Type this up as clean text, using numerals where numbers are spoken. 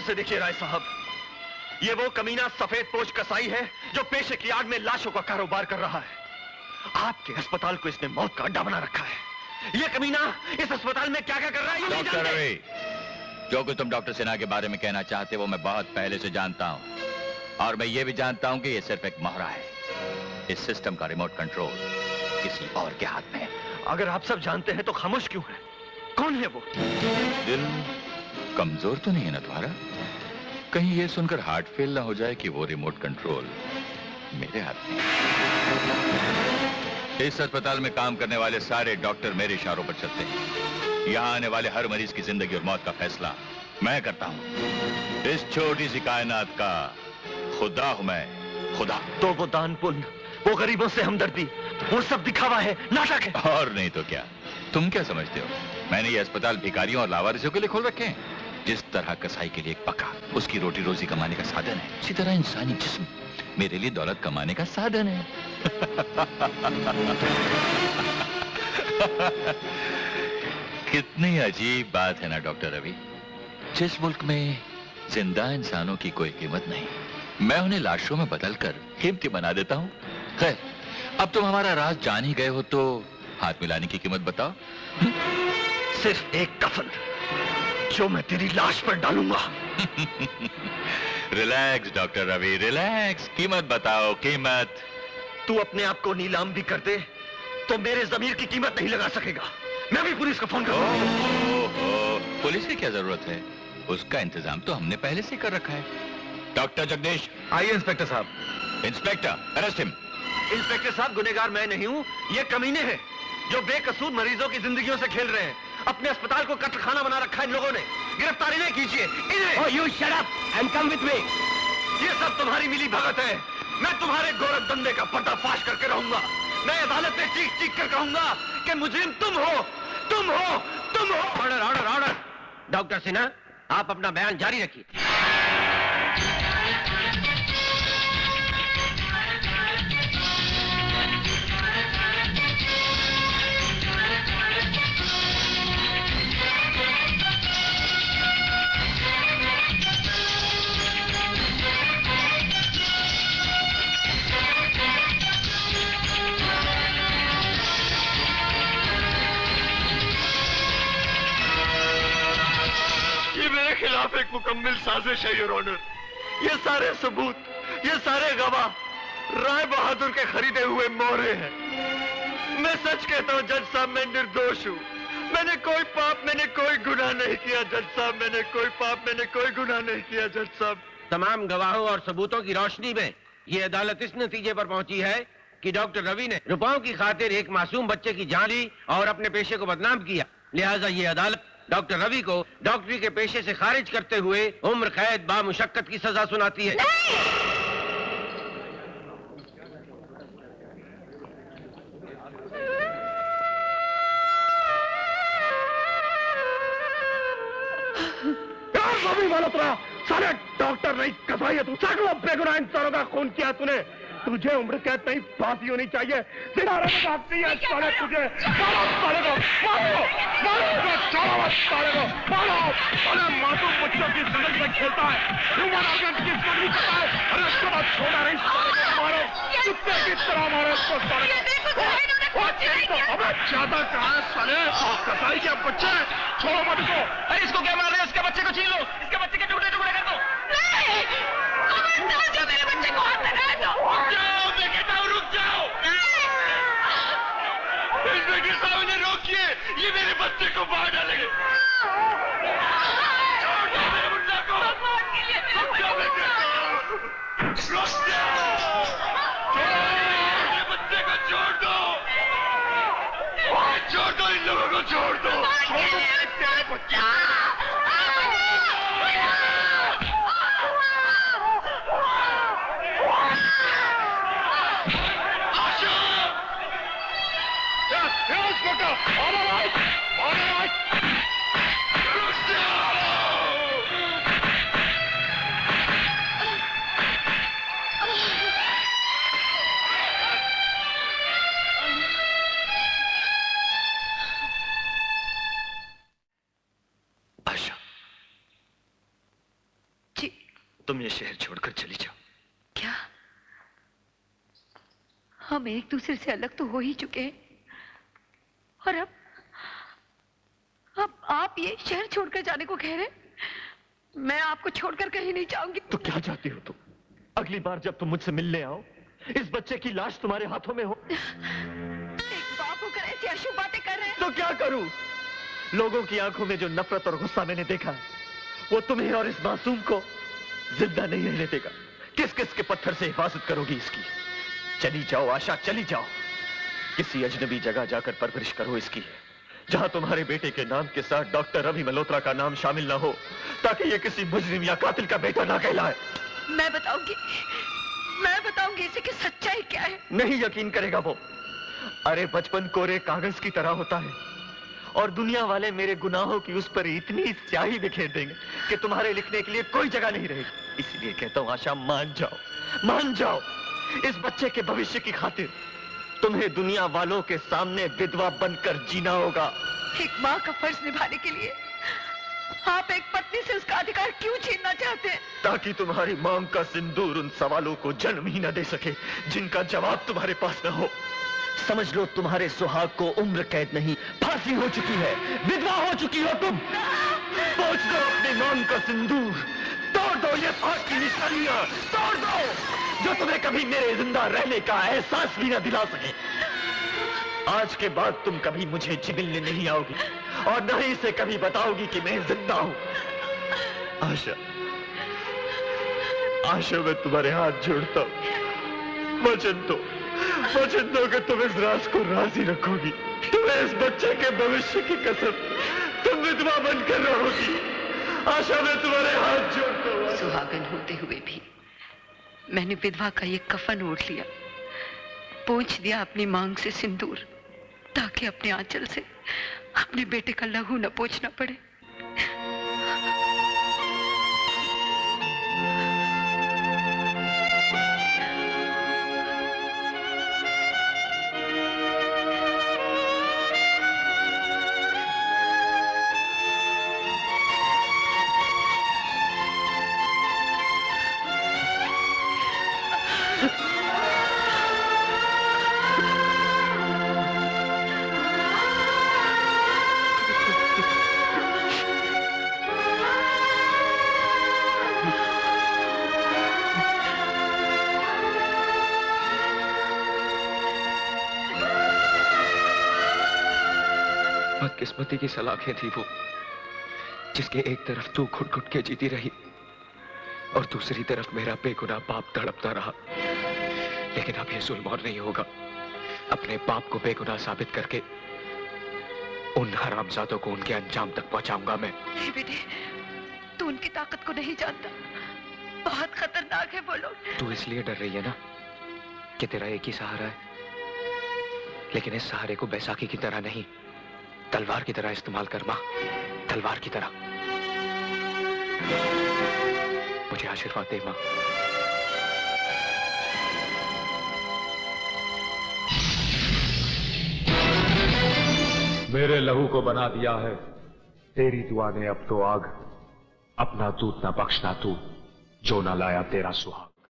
गौर से देखिए राय साहब, ये वो कमीना सफेद पोश कसाई है जो पेशे की आड़ में लाशों का कारोबार कर रहा है। आपके अस्पताल को इसने मौत का अड्डा बना रखा है। ये कमीना इस अस्पताल में क्या क्या कर रहा है ये नहीं डॉक्टर जानते। रवि, जो कुछ तुम डॉक्टर सिन्हा के बारे में कहना चाहते हो वो मैं बहुत पहले से जानता हूं, और मैं ये भी जानता हूं कि ये सिर्फ एक मोहरा है। इस सिस्टम का रिमोट कंट्रोल किसी और के हाथ में है। अगर आप सब जानते हैं तो खामोश क्यों है? कौन है वो? दिल कमजोर तो नहीं है ना तुम्हारा? कहीं ये सुनकर हार्ट फेल ना हो जाए कि वो रिमोट कंट्रोल मेरे हाथ में। इस अस्पताल में काम करने वाले सारे डॉक्टर मेरे इशारों पर चलते हैं। यहाँ आने वाले हर मरीज की जिंदगी और मौत का फैसला मैं करता हूँ। इस छोटी सी कायनात का खुदा हूं मैं, खुदा। तो वो दान पुण्य, वो गरीबों से हमदर्दी, वो सब दिखावा है, नाटक है। और नहीं तो क्या। तुम क्या समझते हो मैंने ये अस्पताल भिखारियों और लावारिसों के लिए खोल रखे हैं? जिस तरह कसाई के लिए एक पका उसकी रोटी रोजी कमाने का साधन है, इसी तरह इंसानी जिस्म मेरे लिए दौलत कमाने का साधन है। कितनी अजीब बात है ना डॉक्टर रवि। जिस मुल्क में जिंदा इंसानों की कोई कीमत नहीं, मैं उन्हें लाशों में बदलकर कीमती बना देता हूं। खैर, अब तुम हमारा राज जान ही गए हो तो हाथ मिलाने की कीमत बताओ। सिर्फ एक कफन जो मैं तेरी लाश पर डालूंगा। Relax doctor Ravi, relax. कीमत बताओ, कीमत। तू अपने आप को नीलाम भी कर दे तो मेरे जमीर की कीमत नहीं लगा सकेगा। मैं भी पुलिस को फोन करूंगा। पुलिस की क्या जरूरत है? उसका इंतजाम तो हमने पहले से कर रखा है। डॉक्टर जगदीश। आइए इंस्पेक्टर साहब। Inspector, arrest him. इंस्पेक्टर साहब, गुनहगार मैं नहीं हूँ, ये कमीने हैं जो बेकसूर मरीजों की जिंदगियों से खेल रहे हैं। अपने अस्पताल को कत्लखाना बना रखा है इन लोगों ने। गिरफ्तारी नहीं कीजिए इन्हें। You shut up and come with me. ये सब तुम्हारी मिली भगत है। मैं तुम्हारे गोरख धंधे का पर्दाफाश करके रहूंगा। मैं अदालत में चीख चीख कर कहूंगा कि मुजरिम तुम हो, तुम हो, तुम हो। Order order order. Doctor Sinha, आप अपना बयान जारी रखिए। खिलाफ एक मुकम्मल साजिश है योर ऑनर। ये सारे सबूत, ये सारे गवाह राय बहादुर के खरीदे हुए मोहरे हैं। मैं सच कहता हूँ जज साहब, मैं निर्दोष हूँ। मैंने कोई पाप, मैंने कोई गुनाह नहीं किया जज साहब। मैंने कोई पाप, मैंने कोई गुनाह नहीं किया जज साहब। तमाम गवाहों और सबूतों की रोशनी में ये अदालत इस नतीजे पर पहुंची है कि डॉक्टर रवि ने रुपयों की खातिर एक मासूम बच्चे की जान ली और अपने पेशे को बदनाम किया। लिहाजा ये अदालत डॉक्टर रवि को डॉक्टरी के पेशे से खारिज करते हुए उम्र कैद बामुशक्कत की सजा सुनाती है। सारे डॉक्टर नहीं कसाई है तू। सैकड़ों बेगुनाह इंसानों का खून किया तूने। तुझे उम्र कैद नहीं, फांसी होनी चाहिए। सितारे में बात नहीं है साले तुझे। मारो साले को, मारो, मारो साले को, मारो। साले मासूम बच्चों की जिंदगी में खेलता है, ह्यूमन ऑर्गन की स्टडी करता है। अरे उसके बाद छोड़ा नहीं साले को, मारो, कुत्ते की तरह मारो उसको साले को। अबे ज्यादा कहा है साले, कसाई के बच्चे, छोड़ो मत इसको। अरे इसको क्या मार रहे हो? इसके बच्चे को छीन लो, इसके बच्चे के टुकड़े टुकड़े कर दो। जो मेरे बच्चे को हाथ लगा दो। जाओ, मैं कहता हूँ रुक जाओ। इंस्पेक्टर साहब ने रोकिए, ये मेरे बच्चे को मार डालेंगे। छोड़ दो मेरे मुन्ना को। रुक जाओ बेटे, रुक जाओ। मेरे बच्चे को छोड़ दो, छोड़ दो, इन लोगों को छोड़ दो। तेरे बच्चे तुम ये शहर छोड़कर चली जाओ। क्या हम एक दूसरे से अलग तो हो ही चुके हैं, और अब आप ये शहर छोड़कर जाने को कह रहे हैं? मैं आपको छोड़कर कहीं नहीं जाऊंगी। तो क्या चाहती हो तुम? अगली बार जब तुम मुझसे मिलने आओ, इस बच्चे की लाश तुम्हारे हाथों में हो। एक बाप होकर ऐसी अशुभ बातें कर रहे हैं। तो क्या करूं? लोगों की आंखों में जो नफरत और गुस्सा मैंने देखा है, वो तुम्हें और इस मासूम को जिंदा नहीं रहने देगा। किस किस के पत्थर से हिफाजत करोगी इसकी? चली जाओ आशा, चली जाओ। किसी अजनबी जगह जाकर परवरिश करो इसकी, जहां तुम्हारे बेटे के नाम के साथ डॉक्टर रवि मल्होत्रा का नाम शामिल ना हो, ताकि ये किसी मुजरिम या कातिल का बेटा ना कहलाए। मैं बताऊंगी इसे कि सच्चाई क्या है। नहीं यकीन करेगा वो। अरे बचपन कोरे कागज की तरह होता है, और दुनिया वाले मेरे गुनाहों की उस पर इतनी स्याही बिखेर देंगे कि तुम्हारे लिखने के लिए कोई जगह नहीं रहेगी। इसलिए कहता हूं आशा, मान जाओ, मान जाओ। इस बच्चे के भविष्य की खातिर तुम्हें दुनिया वालों के सामने विधवा बनकर जीना होगा। एक माँ का फर्ज निभाने के लिए आप एक पत्नी से उसका अधिकार क्यों छीनना चाहते हैं? ताकि तुम्हारी मांग का सिंदूर उन सवालों को जन्म ही न दे सके जिनका जवाब तुम्हारे पास न हो। समझ लो तुम्हारे सुहाग को उम्र कैद नहीं, फांसी हो चुकी है, विधवा हो चुकी हो तुम। पोंछ दो अपने नाम का सिंदूर, तोड़ दो ये फांस की निशानियां, तोड़ दो जो तुम्हें कभी मेरे जिंदा रहने का एहसास भी न दिला सके। आज के बाद तुम कभी मुझे जी मिलने नहीं आओगी, और न ही इसे कभी बताओगी कि मैं जिंदा हूं। आशा, आशा, मैं तुम्हारे हाथ जोड़ता हूं। वचन दो कि तुम इस राज को राज ही रखोगी। तुम्हें इस बच्चे के भविष्य की कसम, तुम विधवा बनकर रहोगी। आशा, मैं तुम्हारे हाथ जोड़ता हूं। सुहागन होते हुए भी मैंने विधवा का ये कफन ओढ़ लिया, पोंछ दिया अपनी मांग से सिंदूर, ताकि अपने आंचल से अपने बेटे का लहू न पोंछना पड़े। बदकिस्मती की सलाखें थी वो, जिसके एक तरफ तू घुट घुट के जीती रही और दूसरी तरफ मेरा बेगुनाह बाप तड़पता रहा। लेकिन अब ये जुल्म और नहीं होगा। अपने बाप को बेगुनाह साबित करके उन हरामजादों को उनके अंजाम तक पहुंचाऊंगा मैं। नहीं बेटे, तू उनकी ताकत को नहीं जानता, बहुत खतरनाक है वो लोग। तू इसलिए डर रही है ना कि तेरा एक ही सहारा है, लेकिन इस सहारे को बैसाखी की तरह नहीं, तलवार की तरह इस्तेमाल कर मां, तलवार की तरह। मुझे आशीर्वाद दे मां। मेरे लहू को बना दिया है तेरी दुआ ने अब तो आग। अपना दूध न बख्शना तू, जो न लाया तेरा सुहाग।